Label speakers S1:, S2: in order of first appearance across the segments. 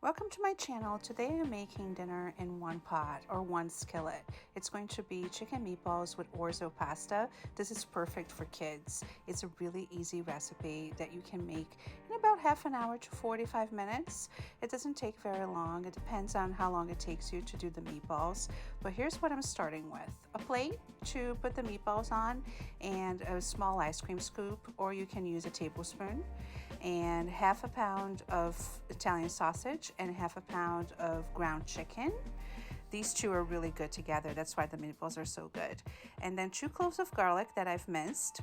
S1: Welcome to my channel. Today I'm making dinner in one pot or one skillet. It's going to be chicken meatballs with orzo pasta. This is perfect for kids. It's a really easy recipe that you can make in about half an hour to 45 minutes. It doesn't take very long. It depends on how long it takes you to do the meatballs. But here's what I'm starting with. A plate to put the meatballs on and a small ice cream scoop, or you can use a tablespoon, and half a pound of Italian sausage and half a pound of ground chicken. These two are really good together. That's why the meatballs are so good. And then 2 cloves of garlic that I've minced,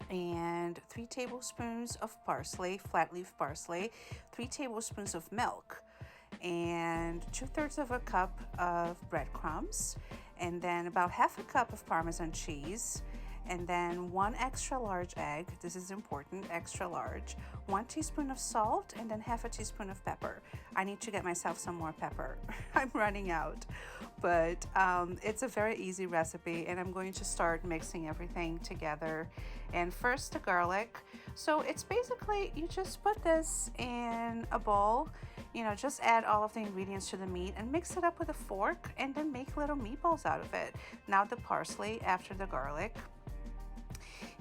S1: and 3 tablespoons of parsley, flat leaf parsley, 3 tablespoons of milk, and 2/3 of a cup of breadcrumbs, and then about half a cup of Parmesan cheese, and then 1 extra large egg. This is important, extra large. 1 teaspoon of salt, and then half a teaspoon of pepper. I need to get myself some more pepper. I'm running out, but it's a very easy recipe, and I'm going to start mixing everything together. And first the garlic. So it's basically, you just put this in a bowl, just add all of the ingredients to the meat and mix it up with a fork, and then make little meatballs out of it. Now the parsley after the garlic.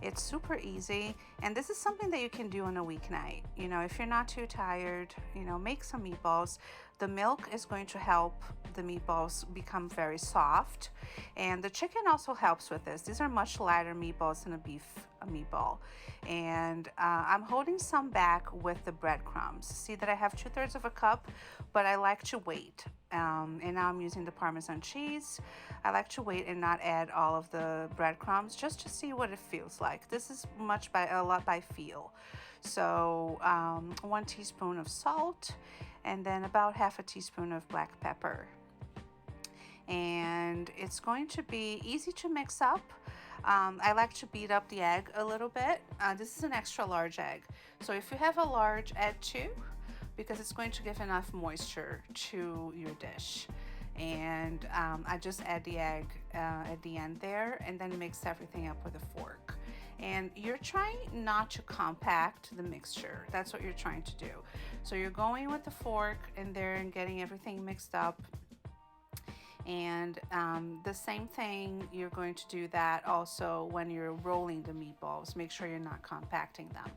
S1: It's super easy, and this is something that you can do on a weeknight. If you're not too tired, make some meatballs. The milk is going to help the meatballs become very soft, and the chicken also helps with this. These are much lighter meatballs than a beef meatball. And I'm holding some back with the breadcrumbs. See that I have 2/3 of a cup, but I like to wait. And now I'm using the Parmesan cheese. I like to wait and not add all of the breadcrumbs just to see what it feels like. This is a lot by feel. So 1 teaspoon of salt, and then about half a teaspoon of black pepper. And it's going to be easy to mix up. I like to beat up the egg a little bit. This is an extra large egg. So if you have a large, add 2, because it's going to give enough moisture to your dish. And I just add the egg at the end there, and then mix everything up with a fork. And you're trying not to compact the mixture. That's what you're trying to do. So you're going with the fork in there and getting everything mixed up. And the same thing, you're going to do that also when you're rolling the meatballs. Make sure you're not compacting them.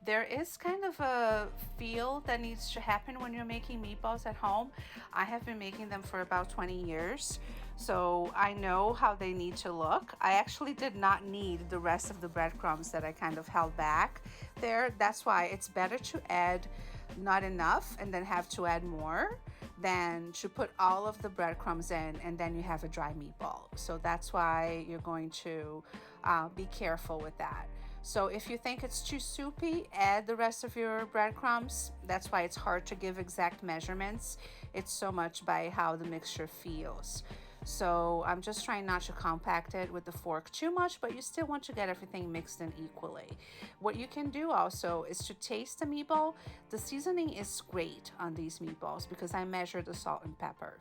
S1: There is kind of a feel that needs to happen when you're making meatballs at home. I have been making them for about 20 years, so I know how they need to look. I actually did not need the rest of the breadcrumbs that I kind of held back there. That's why it's better to add not enough and then have to add more than to put all of the breadcrumbs in and then you have a dry meatball. So that's why you're going to be careful with that. So if you think it's too soupy, add the rest of your breadcrumbs. That's why it's hard to give exact measurements. It's so much by how the mixture feels. So I'm just trying not to compact it with the fork too much, but you still want to get everything mixed in equally. What you can do also is to taste the meatball. The seasoning is great on these meatballs because I measured the salt and pepper.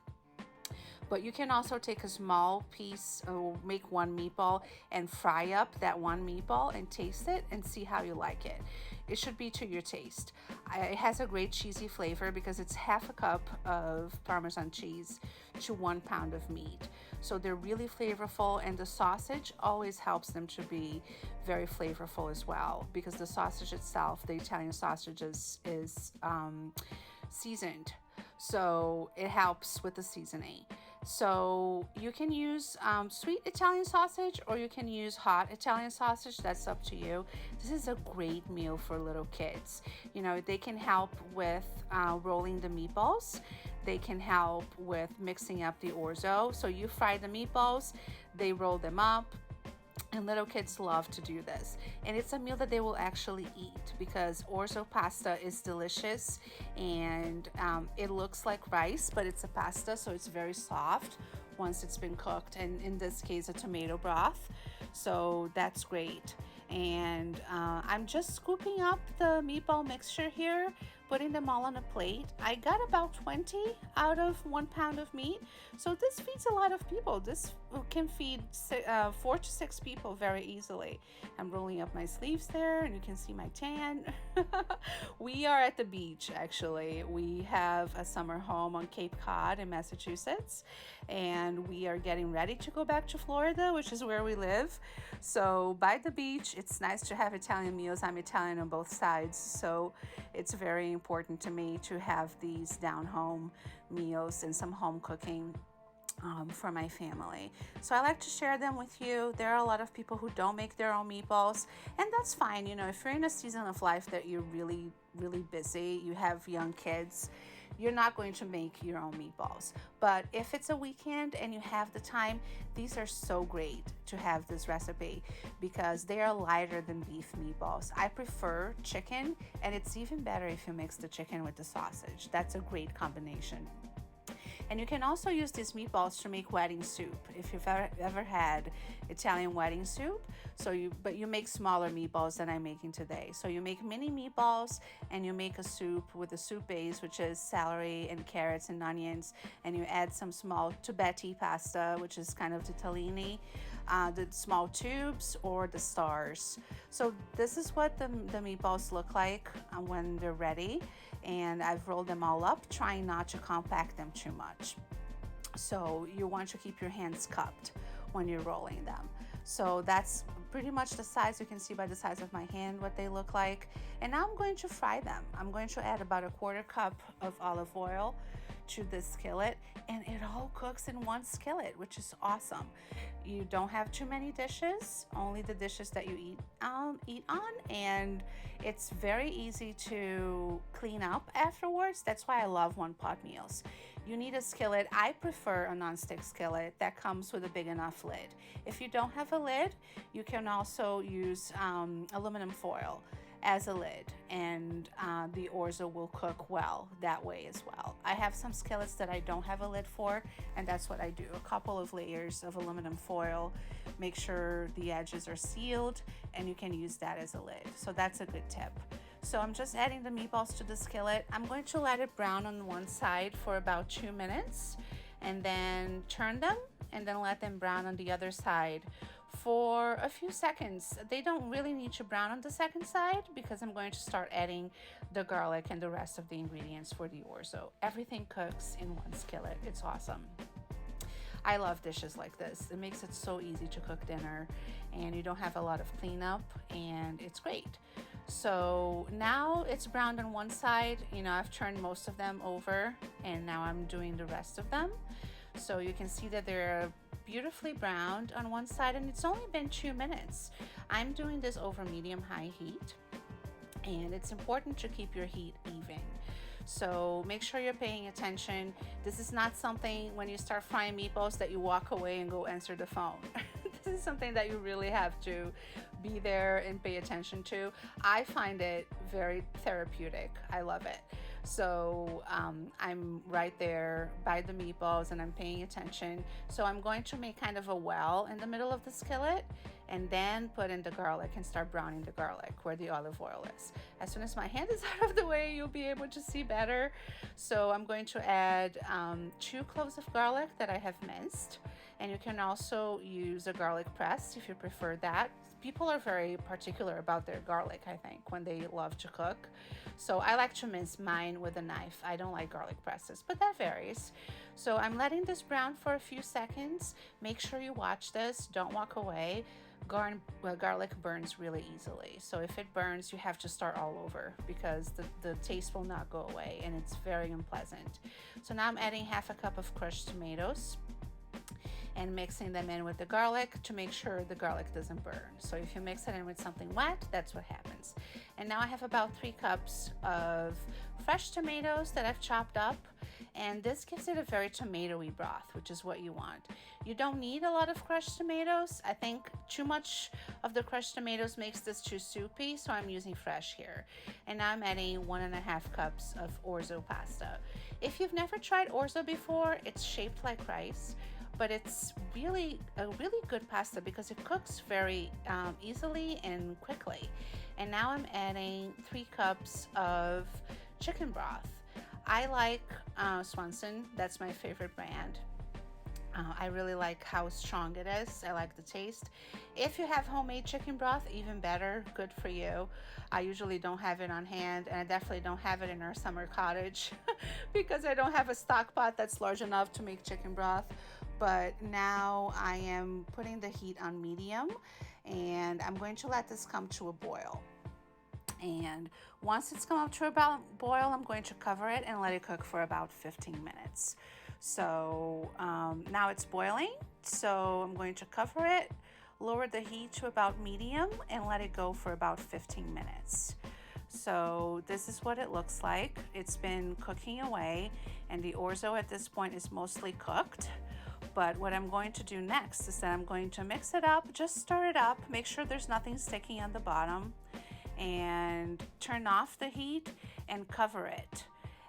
S1: But you can also take a small piece, or make 1 meatball and fry up that 1 meatball and taste it and see how you like it. It should be to your taste. It has a great cheesy flavor because it's half a cup of Parmesan cheese to 1 pound of meat. So they're really flavorful, and the sausage always helps them to be very flavorful as well, because the sausage itself, the Italian sausage is seasoned. So it helps with the seasoning. So you can use sweet Italian sausage, or you can use hot Italian sausage. That's up to you. This is a great meal for little kids. They can help with rolling the meatballs. They can help with mixing up the orzo. So you fry the meatballs, they roll them up. And little kids love to do this. And it's a meal that they will actually eat because orzo pasta is delicious, and it looks like rice, but it's a pasta, so it's very soft once it's been cooked, and in this case a tomato broth. So that's great. And I'm just scooping up the meatball mixture here putting them all on a plate. I got about 20 out of 1 pound of meat. So this feeds a lot of people. This can feed 4 to 6 people very easily. I'm rolling up my sleeves there and you can see my tan. We are at the beach actually. We have a summer home on Cape Cod in Massachusetts, and we are getting ready to go back to Florida, which is where we live. So by the beach, it's nice to have Italian meals. I'm Italian on both sides, so it's very important to me to have these down home meals and some home cooking for my family. So I like to share them with you. There are a lot of people who don't make their own meatballs, and that's fine. You know, if you're in a season of life that you're really busy, you have young kids, you're not going to make your own meatballs. But if it's a weekend and you have the time, these are so great to have this recipe because they are lighter than beef meatballs. I prefer chicken, and it's even better if you mix the chicken with the sausage. That's a great combination. And you can also use these meatballs to make wedding soup if you've ever had Italian wedding soup. But you make smaller meatballs than I'm making today. So you make mini meatballs and you make a soup with a soup base, which is celery and carrots and onions, and you add some small tubetti pasta, which is kind of the tahini, the small tubes or the stars. So this is what the meatballs look like when they're ready. And I've rolled them all up, trying not to compact them too much. So you want to keep your hands cupped when you're rolling them. So that's pretty much the size. You can see by the size of my hand what they look like. And now I'm going to fry them. I'm going to add about 1/4 cup of olive oil to this skillet, and it all cooks in one skillet, which is awesome. You don't have too many dishes, only the dishes that you eat on, and it's very easy to clean up afterwards. That's why I love one-pot meals. You need a skillet. I prefer a non-stick skillet that comes with a big enough lid. If you don't have a lid, you can also use aluminum foil as a lid, and the Orzo will cook well that way as well. I have some skillets that I don't have a lid for, and that's what I do. A couple of layers of aluminum foil, make sure the edges are sealed, and you can use that as a lid. So that's a good tip. So I'm just adding the meatballs to the skillet. I'm going to let it brown on one side for about 2 minutes, and then turn them, and then let them brown on the other side for a few seconds. They don't really need to brown on the second side because I'm going to start adding the garlic and the rest of the ingredients for the Orzo. Everything cooks in one skillet. It's awesome. I love dishes like this. It makes it so easy to cook dinner, and you don't have a lot of cleanup, and it's great. So now it's browned on one side. You know, I've turned most of them over, and now I'm doing the rest of them. So you can see that they're beautifully browned on one side, and it's only been 2 minutes. I'm doing this over medium-high heat, and it's important to keep your heat even. So make sure you're paying attention. This is not something when you start frying meatballs that you walk away and go answer the phone. This is something that you really have to be there and pay attention to. I find it very therapeutic. I love it. So I'm right there by the meatballs and I'm paying attention. So I'm going to make kind of a well in the middle of the skillet, and then put in the garlic and start browning the garlic where the olive oil is. As soon as my hand is out of the way, you'll be able to see better. So I'm going to add 2 cloves of garlic that I have minced, and you can also use a garlic press if you prefer that. People are very particular about their garlic, I think, when they love to cook. So I like to mince mine with a knife. I don't like garlic presses, but that varies. So I'm letting this brown for a few seconds. Make sure you watch this. Don't walk away. Garlic burns really easily. So if it burns, you have to start all over because the taste will not go away, and it's very unpleasant. So now I'm adding 1/2 cup of crushed tomatoes and mixing them in with the garlic to make sure the garlic doesn't burn. So if you mix it in with something wet, that's what happens. And now I have about 3 cups of fresh tomatoes that I've chopped up, and this gives it a very tomatoey broth, which is what you want. You don't need a lot of crushed tomatoes. I think too much of the crushed tomatoes makes this too soupy, so I'm using fresh here. And now I'm adding 1.5 cups of Orzo pasta. If you've never tried Orzo before, it's shaped like rice, but it's really a really good pasta because it cooks very easily and quickly. And now I'm adding 3 cups of chicken broth. I like Swanson. That's my favorite brand. I really like how strong it is. I like the taste. If you have homemade chicken broth, even better, good for you. I usually don't have it on hand, and I definitely don't have it in our summer cottage because I don't have a stock pot that's large enough to make chicken broth. But now I am putting the heat on medium, and I'm going to let this come to a boil. And once it's come up to about boil, I'm going to cover it and let it cook for about 15 minutes. So now it's boiling, so I'm going to cover it, lower the heat to about medium, and let it go for about 15 minutes. So this is what it looks like. It's been cooking away, and the orzo at this point is mostly cooked. But what I'm going to do next is that I'm going to mix it up, just stir it up, make sure there's nothing sticking on the bottom, and turn off the heat and cover it.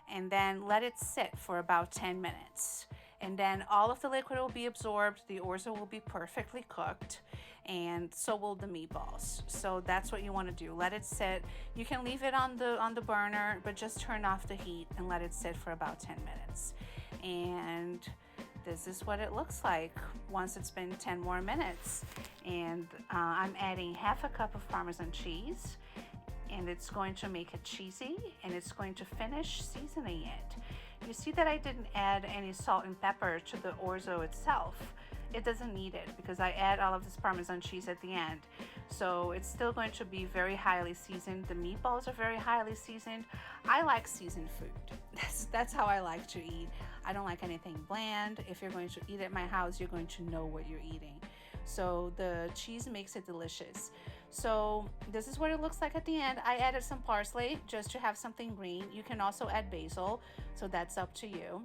S1: And then let it sit for about 10 minutes. And then all of the liquid will be absorbed, the orzo will be perfectly cooked, and so will the meatballs. So that's what you want to do. Let it sit. You can leave it on the burner, but just turn off the heat and let it sit for about 10 minutes. And this is what it looks like once it's been 10 more minutes. And I'm adding half a cup of Parmesan cheese, and it's going to make it cheesy, and it's going to finish seasoning it. You see that I didn't add any salt and pepper to the orzo itself. It doesn't need it because I add all of this Parmesan cheese at the end. So it's still going to be very highly seasoned. The meatballs are very highly seasoned. I like seasoned food. That's how I like to eat. I don't like anything bland. If you're going to eat at my house, you're going to know what you're eating. So the cheese makes it delicious. So this is what it looks like at the end. I added some parsley just to have something green. You can also add basil, so that's up to you.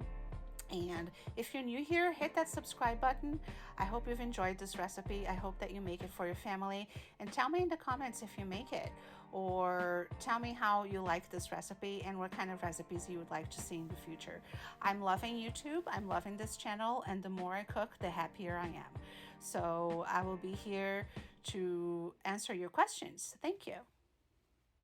S1: And if you're new here, hit that subscribe button. I hope you've enjoyed this recipe. I hope that you make it for your family, and tell me in the comments if you make it, or tell me how you like this recipe and what kind of recipes you would like to see in the future. I'm loving YouTube. I'm loving this channel, and the more I cook, the happier I am. So I will be here to answer your questions. Thank you.